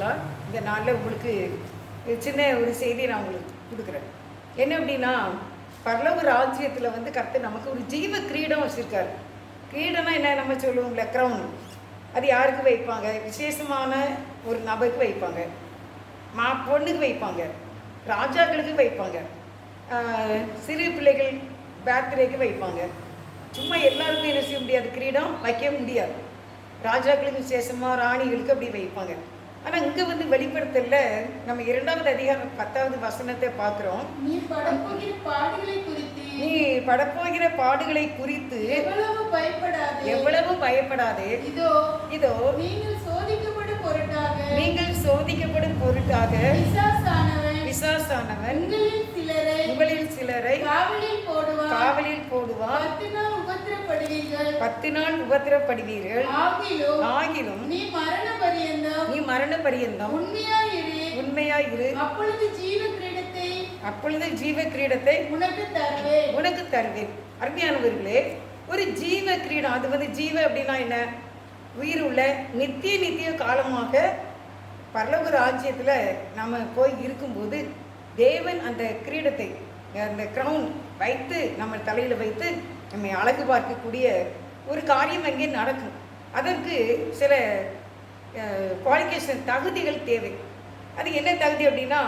பேசலாம். இந்த நாளில் உங்களுக்கு சின்ன ஒரு செய்தியை நான் உங்களுக்கு கொடுக்குறேன். என்ன அப்படின்னா, பரலோக ராஜ்யத்தில் வந்து கர்த்தர் நமக்கு ஒரு ஜீவ கிரீடம் வச்சுருக்காரு. கிரீடம்னா என்ன, நம்ம சொல்லுவோம்ல க்ரௌன். அது யாருக்கு வைப்பாங்க? விசேஷமான ஒரு நபருக்கு வைப்பாங்க, பொண்ணுக்கு வைப்பாங்க, ராஜாக்களுக்கு வைப்பாங்க, சிறு பிள்ளைகள் பர்த்டேக்கு வைப்பாங்க. சும்மா எல்லாருக்கும் என்ன செய்ய முடியாது, கிரீடம் வைக்க முடியாது. ராஜாக்களுக்கு விசேஷமாக, ராணிகளுக்கு அப்படி வைப்பாங்க. ஆனால் இங்கே வந்து வெளிப்படுத்தல நம்ம 2வது அதிகாரம் 10வது வசனத்தை பார்க்குறோம். நீ படப்போகிற பாடுகளை குறித்து எவ்வளவு பயப்படாதே. இதோ நீங்கள் சோதிக்கப்படும் பொருட்டாக பிசாசானவன் உங்களில் சிலரை காவலில் போடுவான். 10 நாள் உபத்திரப்படுவீர்கள். ஆகிலும் நீ மரண பரியந்தம் உண்மையாயிரு. அப்பொழுது ஜீவ கிரீடத்தை உனக்கு தருவேன். அருமையானவர்களே, ஒரு ஜீவ கிரீடம், அது வந்து ஜீவ அப்படின்னா என்ன? உயிர் உள்ள நித்திய காலமாக பரலோக ராஜ்யத்தில் நம்ம போய் இருக்கும்போது தேவன் அந்த கிரீடத்தை, அந்த க்ரௌன் வைத்து நம்ம தலையில் வைத்து நம்மை அழகு பார்க்கக்கூடிய ஒரு காரியம் அங்கே நடக்கும். அதற்கு சில குவாலிஃபிகேஷன், தகுதிகள் தேவை. அது என்ன தகுதி அப்படின்னா,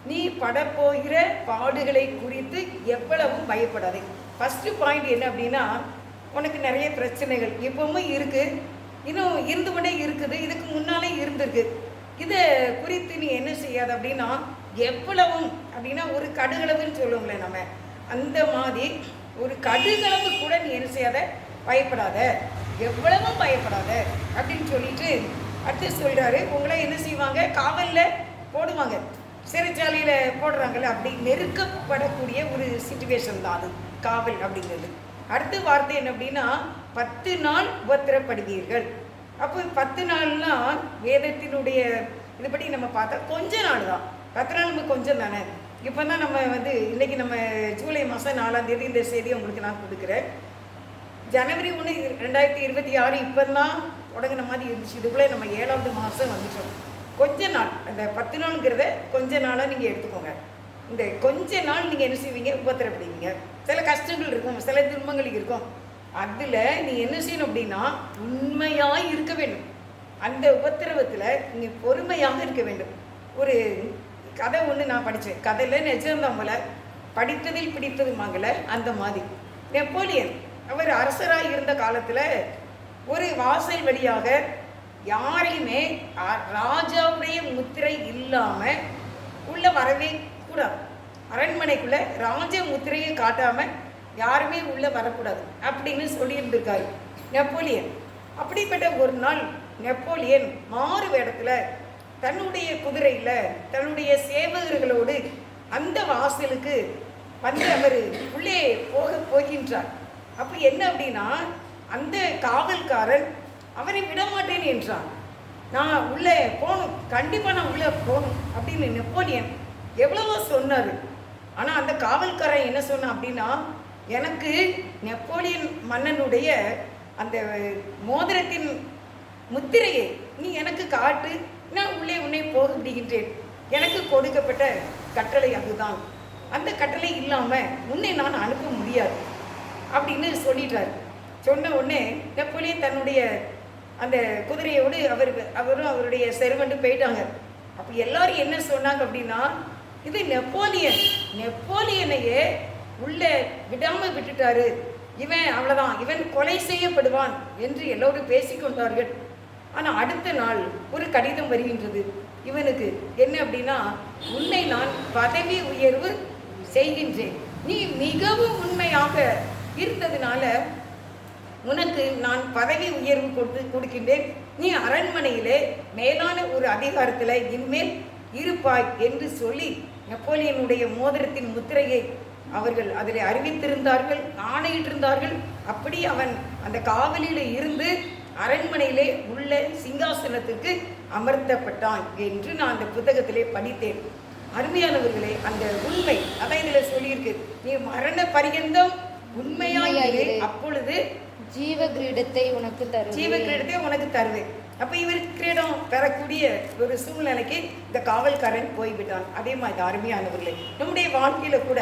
நீ படப்போகிற பாடுகளை குறித்து எவ்வளவும் பயப்படாதே. ஃபஸ்ட்டு பாயிண்ட் என்ன அப்படின்னா, உனக்கு நிறைய பிரச்சனைகள் எப்பவும் இருக்குது, இன்னும் இருந்து கொண்டே இருக்குது, இதுக்கு முன்னாலே இருந்திருக்கு. இதை குறித்து நீ என்ன செய்யாத அப்படின்னா, எவ்வளவும் அப்படின்னா ஒரு கடுகளவுன்னு சொல்லுவோங்களே நம்ம, அந்த மாதிரி ஒரு கடுகளவு கூட நீ என்ன செய்யாத, பயப்படாத, எவ்வளவும் பயப்படாத அப்படின்னு சொல்லிட்டு அடுத்து சொல்கிறாரு. உங்களை என்ன செய்வாங்க, காவலில் போடுவாங்க, சிறைச்சாலையில் போடுறாங்கல்ல, அப்படி நெருக்கப்படக்கூடிய ஒரு சிச்சுவேஷன் தான் அது காவல் அப்படிங்கிறது. அடுத்த வார்த்தை என்ன அப்படின்னா, 10 நாள் உபத்திரப்படுவீர்கள். அப்போ 10 நாள்னால் வேதத்தினுடைய இதுபடி நம்ம பார்த்தா கொஞ்ச நாள் தான். 10 நாள் நம்ம கொஞ்சம் தானே. இப்போ தான் நம்ம வந்து இன்றைக்கி நம்ம ஜூலை மாதம் 4ஆம் தேதி இந்த செய்தியை உங்களுக்கு நான் கொடுக்குறேன். ஜனவரி 1, 2026 இப்போ தான் தொடங்கின மாதிரி இருந்துச்சு. இதுக்குள்ளே நம்ம 7வது மாதம் வந்துட்டோம். கொஞ்ச நாள், அந்த 10 நாளுங்கிறத கொஞ்ச நாளாக நீங்கள் எடுத்துக்கோங்க. இந்த கொஞ்ச நாள் நீங்கள் என்ன செய்வீங்க, உபத்திரப்படுவீங்க. சில கஷ்டங்கள் இருக்கும், சில துன்பங்கள் இருக்கும். அதில் நீ என்ன செய்யணும் அப்படின்னா, உண்மையாக இருக்க வேண்டும். அந்த உபத்திரவத்தில் நீங்கள் பொறுமையாக இருக்க வேண்டும். ஒரு கதை ஒன்று நான் படித்தேன். கதையில் நிஜம்தாமல, படித்ததில் பிடித்ததுமாங்கல, அந்த மாதிரி. நெப்போலியன் அவர் அரசராக இருந்த காலத்தில் ஒரு வாசல் வழியாக யாரையுமே ராஜாவுடைய முத்திரை இல்லாமல் உள்ளே வரவே கூடாது. அரண்மனைக்குள்ளே ராஜ முத்திரையை காட்டாமல் யாருமே உள்ளே வரக்கூடாது அப்படின்னு சொல்லியிருந்திருக்காரு நெப்போலியன். அப்படிப்பட்ட ஒரு நாள் நெப்போலியன் மாறு வேடத்தில் தன்னுடைய குதிரையில் தன்னுடைய சேவகர்களோடு அந்த வாசலுக்கு வந்து அவர் உள்ளே போகின்றார். அப்போ என்ன அப்படின்னா, அந்த காவல்காரன் அவரை விடமாட்டேன் என்றான். நான் உள்ளே போகணும், கண்டிப்பாக நான் உள்ளே போகணும் அப்படின்னு நெப்போலியன் எவ்வளவோ சொன்னார். ஆனால் அந்த காவல்காரன் என்ன சொன்னான் அப்படின்னா, எனக்கு நெப்போலியன் மன்னனுடைய அந்த மோதிரத்தின் முத்திரையை நீ எனக்கு காட்டு, நான் உள்ளே உன்னை போக விடுகின்றேன். எனக்கு கொடுக்கப்பட்ட கட்டளை அதுதான், அந்த கட்டளை இல்லாமல் உன்னை நான் அனுப்ப முடியாது அப்படின்னு சொல்லிட்டார். சொன்ன உடனே நெப்போலியன் தன்னுடைய அந்த குதிரையோடு அவரும் அவருடைய செர்வன்ட்டு போயிட்டாங்க. அப்போ எல்லாரும் என்ன சொன்னாங்க அப்படின்னா, இது நெப்போலியனையே உள்ளே விடாமல் விட்டுட்டாரு, இவன் அவ்வளோதான், இவன் கொலை செய்யப்படுவான் என்று எல்லோரும் பேசிக்கொண்டார்கள். ஆனால் அடுத்த நாள் ஒரு கடிதம் வருகின்றது இவனுக்கு. என்ன அப்படின்னா, உன்னை நான் பதவி உயர்வு செய்கின்றேன், நீ மிகவும் உண்மையாக இருந்ததுனால உனக்கு நான் பதவி உயர்வு கொடுக்கின்றேன், நீ அரண்மனையிலே மேலான ஒரு அதிகாரத்தில் இனிமேல் இருப்பாய் என்று சொல்லி நெப்போலியனுடைய மோதிரத்தின் முத்திரையை அவர்கள் அதில் அறிவித்திருந்தார்கள், ஆணையிட்டிருந்தார்கள். அப்படி அவன் அந்த காவலில் இருந்து அரண்மனையிலே உள்ள சிங்காசனத்துக்கு அமர்த்தப்பட்டான் என்று நான் அந்த புத்தகத்திலே படித்தேன். அருமையானவர்களே, அந்த உண்மை அதான் இதில் சொல்லியிருக்கு, நீ மரண பரியந்தம் உண்மையாயிரு, அப்பொழுது ஜீவ கிரீடத்தை உனக்கு தருவேன். அப்போ இவர் கிரீடம் பெறக்கூடிய ஒரு சூழ்நிலைக்கு இந்த காவல்காரன் போய்விட்டான். அதே மாதிரி அருமையானவர்களே, நம்முடைய வாழ்க்கையில் கூட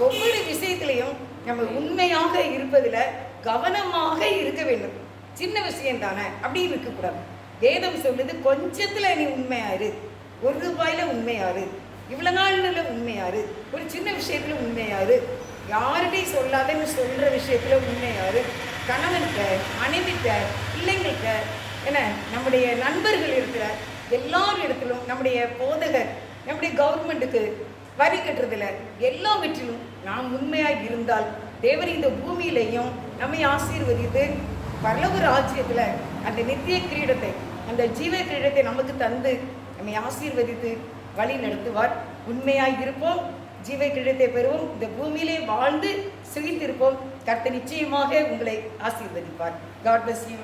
ஒவ்வொரு விஷயத்திலையும் நம்ம உண்மையாக இருப்பதில் கவனமாக இருக்க வேண்டும். சின்ன விஷயம் தானே அப்படின்னு இருக்கக்கூடாது. வேதம் சொல்லுது, கொஞ்சத்தில் நீ உண்மையாரு, ₹1 உண்மையாரு, இவ்வளோ நாள்ல உண்மையாரு, ஒரு சின்ன விஷயத்தில் உண்மையாரு, யார்கிட்டையும் சொல்லாதன்னு சொல்கிற விஷயத்தில் உண்மையாரு, கணவன்கிட்ட, மனைவிட்ட, பிள்ளைங்கள்கிட்ட, என்ன நம்முடைய நண்பர்கள் இருக்கிற எல்லார் இடத்திலும், நம்முடைய போதகர், நம்முடைய கவர்மெண்ட்டுக்கு வரி கட்டுறதில் எல்லாவற்றிலும் நாம் உண்மையாக இருந்தால் தேவன் இந்த பூமியிலையும் நம்மை ஆசீர்வதித்து பரலோக ராஜ்யத்தில் அந்த நித்திய கிரீடத்தை, அந்த ஜீவ கிரீடத்தை நமக்கு தந்து நம்மை ஆசீர்வதித்து வழி நடத்துவார். உண்மையாக இருப்போம், ஜீவ கிரீடத்தை பெறுவோம், இந்த பூமியிலே வாழ்ந்து சுகித்திருப்போம். கர்த்தர் நிச்சயமாக உங்களை ஆசீர்வதிப்பார். God bless you.